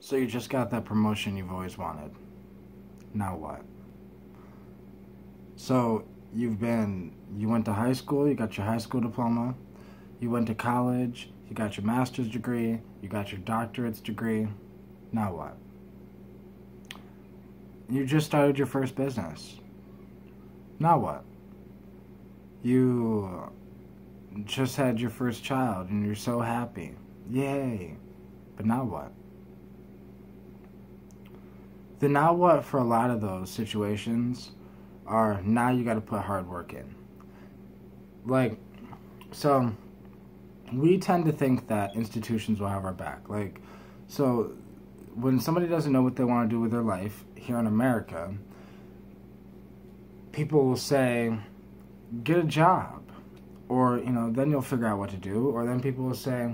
So you just got that promotion you've always wanted. Now what? So you went to high school, you got your high school diploma, you went to college, you got your master's degree, you got your doctorate's degree. Now what? You just started your first business. Now what? You just had your first child and you're so happy. Yay. But now what? The now what for a lot of those situations are now you got to put hard work in. So we tend to think that institutions will have our back. So when somebody doesn't know what they want to do with their life here in America, people will say, get a job. Or, then you'll figure out what to do. Or then people will say,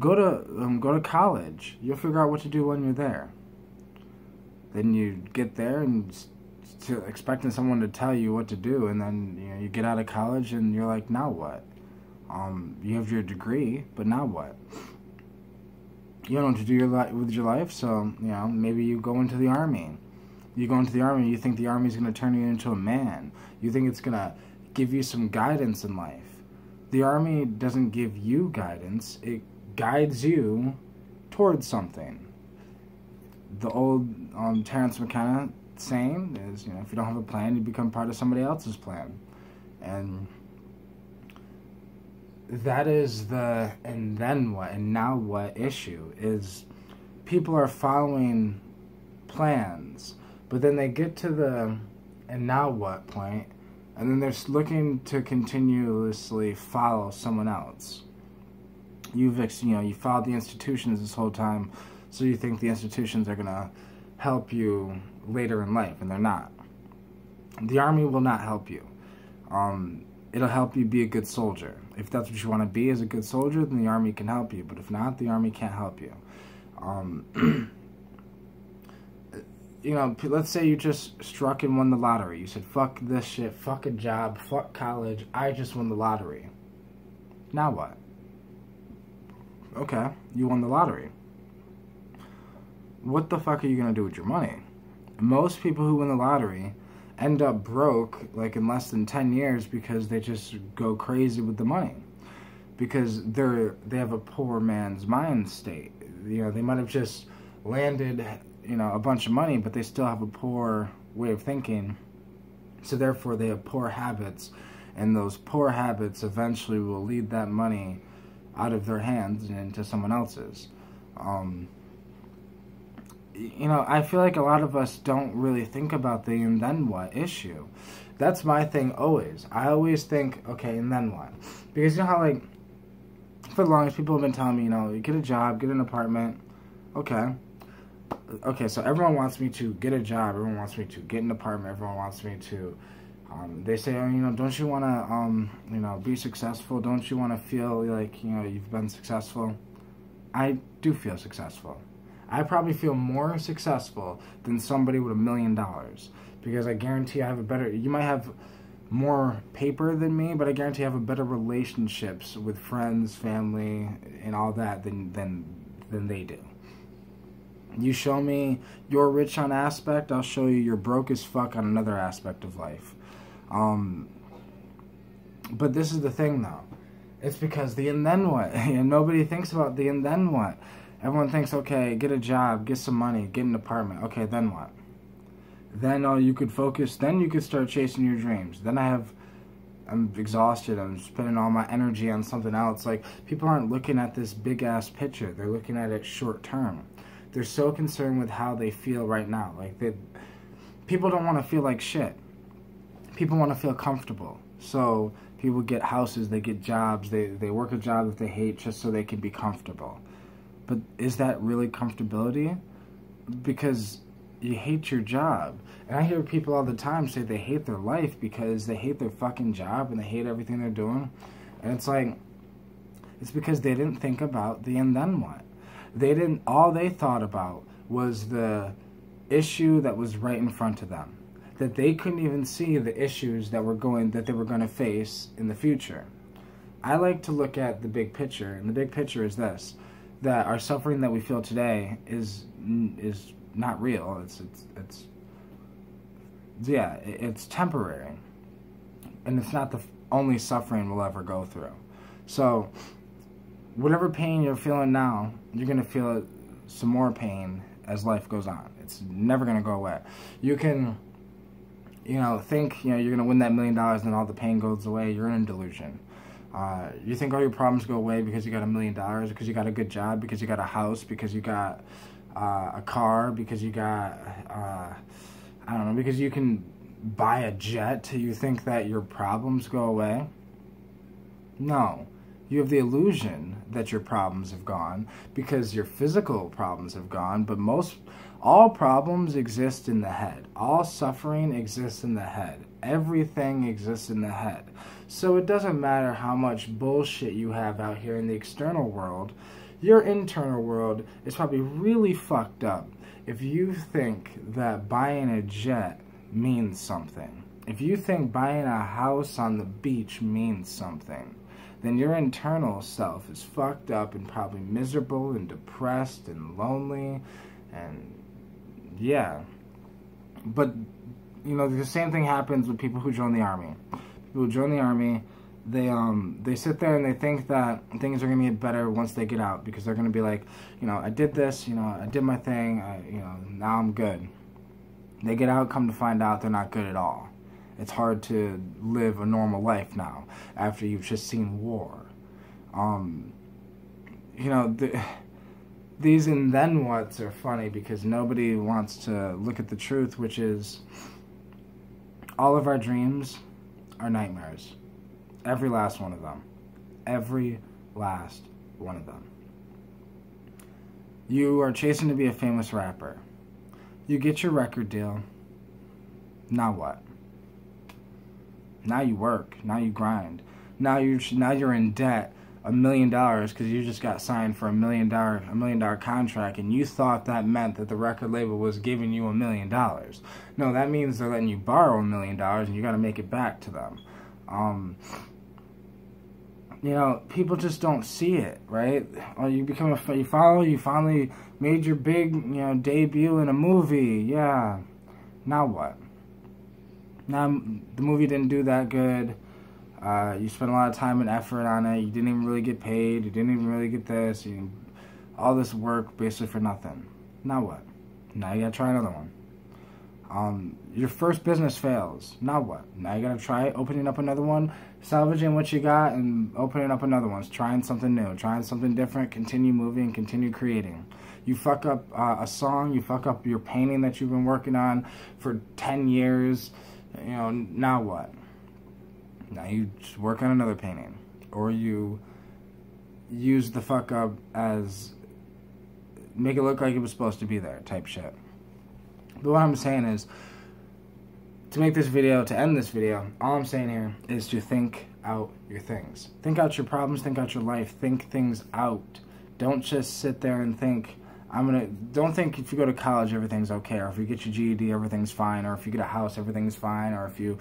go to college. You'll figure out what to do when you're there. Then you get there and expecting someone to tell you what to do, and then you get out of college and you're like, now what? You have your degree, but now what? You don't know what to do with your life, so maybe you go into the army. You go into the army, you think the army's going to turn you into a man. You think it's going to give you some guidance in life. The army doesn't give you guidance; it guides you towards something. The old Terrence McKenna saying is, if you don't have a plan, you become part of somebody else's plan. And that is the and then what and now what issue is people are following plans, but then they get to the and now what point, and then they're looking to continuously follow someone else. You followed the institutions this whole time, so you think the institutions are going to help you later in life, and they're not. The army will not help you. It'll help you be a good soldier. If that's what you want to be as a good soldier, then the army can help you. But if not, the army can't help you. Let's say you just struck and won the lottery. You said, fuck this shit, fuck a job, fuck college, I just won the lottery. Now what? Okay, you won the lottery. What the fuck are you going to do with your money? Most people who win the lottery end up broke in less than 10 years because they just go crazy with the money. Because they have a poor man's mind state. They might have just landed, a bunch of money, but they still have a poor way of thinking. So therefore they have poor habits, and those poor habits eventually will lead that money out of their hands and into someone else's. I feel like a lot of us don't really think about the and then what issue. That's my thing always. I always think, okay, and then what? Because how, for the longest, people have been telling me, get a job, get an apartment. Okay, so everyone wants me to get a job, everyone wants me to get an apartment, everyone wants me to, they say, don't you want to, be successful? Don't you want to feel like, you've been successful? I do feel successful. I probably feel more successful than somebody with $1 million, because I guarantee I have you might have more paper than me, but I guarantee I have a better relationships with friends, family, and all that than they do. You show me you're rich on aspect, I'll show you you're broke as fuck on another aspect of life. But this is the thing though. It's because the and then what? And nobody thinks about the and then what. Everyone thinks, okay, get a job, get some money, get an apartment. Okay, then what? Then you could focus, then you could start chasing your dreams. Then I'm exhausted, I'm spending all my energy on something else. People aren't looking at this big-ass picture. They're looking at it short-term. They're so concerned with how they feel right now. People don't want to feel like shit. People want to feel comfortable. So people get houses, they get jobs, they work a job that they hate just so they can be comfortable. But is that really comfortability? Because you hate your job. And I hear people all the time say they hate their life because they hate their fucking job and they hate everything they're doing. And it's because they didn't think about the and then what. All they thought about was the issue that was right in front of them. That they couldn't even see the issues that they were going to face in the future. I like to look at the big picture, and the big picture is this. that our suffering that we feel today is not real. It's temporary, and it's not the only suffering we'll ever go through. So whatever pain you're feeling now, you're going to feel some more pain as life goes on. It's never going to go away. You can, think, you're going to win that $1 million and all the pain goes away. You're in a delusion. You think all your problems go away because you got $1 million, because you got a good job, because you got a house, because you got a car, because you got, because you can buy a jet. You think that your problems go away? No. You have the illusion that your problems have gone because your physical problems have gone, but all problems exist in the head. All suffering exists in the head. Everything exists in the head. So it doesn't matter how much bullshit you have out here in the external world, your internal world is probably really fucked up if you think that buying a jet means something. If you think buying a house on the beach means something, then your internal self is fucked up and probably miserable and depressed and lonely, and yeah. But, the same thing happens with people who join the army. People who join the army, they sit there and they think that things are going to get better once they get out, because they're going to be like, I did this, I did my thing, now I'm good. They get out, come to find out they're not good at all. It's hard to live a normal life now after you've just seen war. These and then whats are funny because nobody wants to look at the truth, which is all of our dreams are nightmares. Every last one of them. Every last one of them. You are chasing to be a famous rapper. You get your record deal. Now what? Now you work. Now you grind. Now you're in debt $1 million because you just got signed for $1 million contract, and you thought that meant that the record label was giving you $1 million. No, that means they're letting you borrow $1 million, and you got to make it back to them. People just don't see it, right? You finally made your big, debut in a movie. Yeah. Now what? Now the movie didn't do that good. You spent a lot of time and effort on it. You didn't even really get paid. You didn't even really get this. All this work basically for nothing. Now what? Now you gotta try another one. Your first business fails. Now what? Now you gotta try opening up another one, salvaging what you got, and opening up another one. Trying something new, trying something different. Continue moving, continue creating. You fuck up a song. You fuck up your painting that you've been working on for 10 years. Now what? Now you just work on another painting, or you use the fuck up as make it look like it was supposed to be there type shit. But what I'm saying is, to make this video, to end this video, all I'm saying here is to think out your things. Think out your problems, think out your life, think things out. Don't just sit there and think, don't think if you go to college everything's okay, or if you get your GED everything's fine, or if you get a house everything's fine, or if you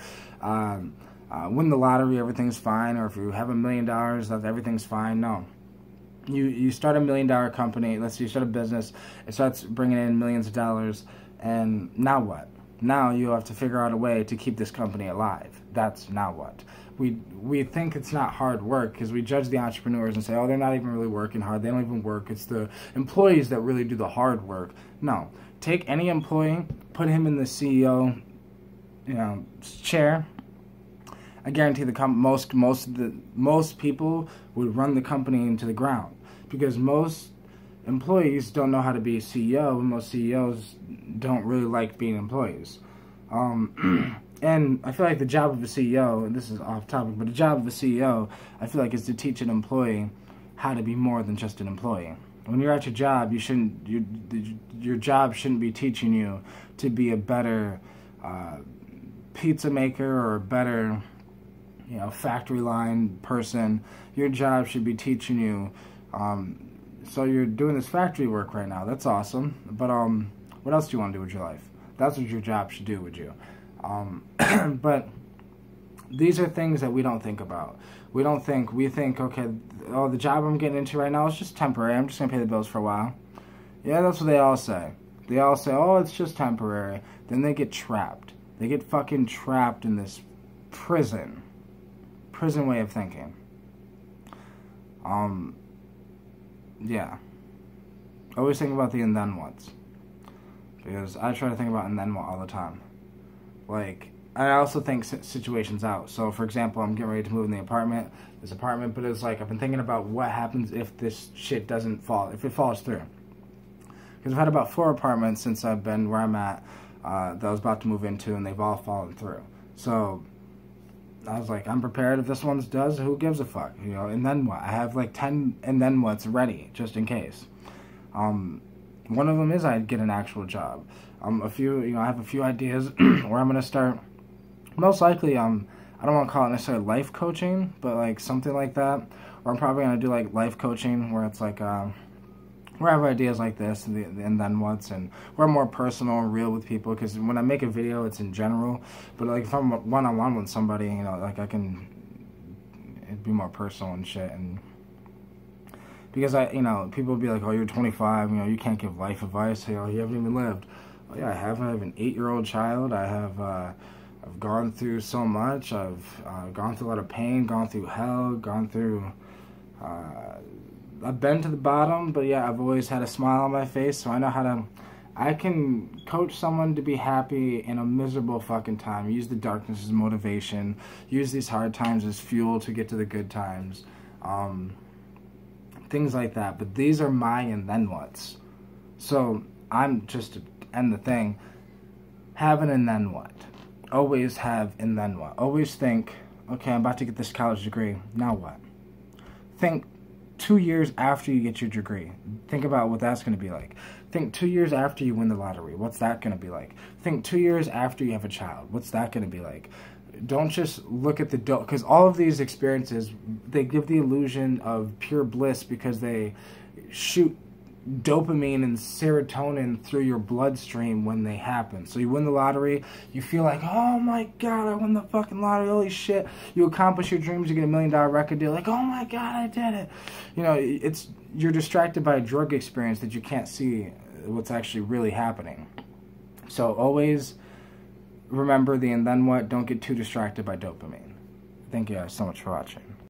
win the lottery everything's fine, or if you have $1 million that everything's fine. No. You start a $1 million company, let's say you start a business, it starts bringing in millions of dollars, and now what? Now you have to figure out a way to keep this company alive. That's now what? We think it's not hard work because we judge the entrepreneurs and say, oh, they're not even really working hard. They don't even work. It's the employees that really do the hard work. No. Take any employee, put him in the CEO, chair. I guarantee most people would run the company into the ground because most employees don't know how to be a CEO, and most CEOs don't really like being employees. And I feel like the job of a CEO, and this is off topic, but the job of a CEO, I feel like, is to teach an employee how to be more than just an employee. When you're at your job, your job shouldn't be teaching you to be a better pizza maker or a better factory line person. Your job should be teaching you, so you're doing this factory work right now. That's awesome. But what else do you want to do with your life? That's what your job should do with you. But these are things that we don't think about. We think, okay, oh, the job I'm getting into right now is just temporary. I'm just going to pay the bills for a while. Yeah, that's what they all say. They all say, oh, it's just temporary. Then they get trapped. They get fucking trapped in this prison way of thinking. Yeah. Always think about the and then whats. Because I try to think about and then what all the time. Like, I also think situations out. So, for example, I'm getting ready to move in this apartment, but it's like, I've been thinking about what happens if this shit doesn't fall, if it falls through. Because I've had about 4 apartments since I've been where I'm at, that I was about to move into, and they've all fallen through. So, I was like, I'm prepared if this one does, who gives a fuck, you know, and then what? I have like 10 and then what's ready, just in case. One of them is I'd get an actual job. I have a few ideas where I'm going to start. Most likely, I don't want to call it necessarily life coaching, but like something like that. Or I'm probably going to do like life coaching where it's like, where I have ideas like this and then what's, and where I'm more personal and real with people. Because when I make a video, it's in general. But like if I'm one-on-one with somebody, you know, like it'd be more personal and shit. And because people will be like, oh, you're 25, you know, you can't give life advice. You know, you haven't even lived. Oh yeah, I have an 8-year-old child. I've gone through so much. I've gone through a lot of pain, gone through hell, I've been to the bottom, but yeah, I've always had a smile on my face, so I can coach someone to be happy in a miserable fucking time. Use the darkness as motivation. Use these hard times as fuel to get to the good times. Things like that. But these are my and then whats. So I'm just to end the thing. Have an and then what. Always have and then what. Always think, okay, I'm about to get this college degree. Now what? Think 2 years after you get your degree. Think about what that's going to be like. Think 2 years after you win the lottery. What's that going to be like? Think 2 years after you have a child. What's that going to be like? Don't just look at the because all of these experiences, they give the illusion of pure bliss because they shoot dopamine and serotonin through your bloodstream when they happen. So you win the lottery, you feel like, oh my god, I won the fucking lottery, holy shit. You accomplish your dreams, you get $1 million record deal, like, oh my god, I did it. You know, you're distracted by a drug experience that you can't see what's actually really happening. So always remember the and then what. Don't get too distracted by dopamine. Thank you guys so much for watching.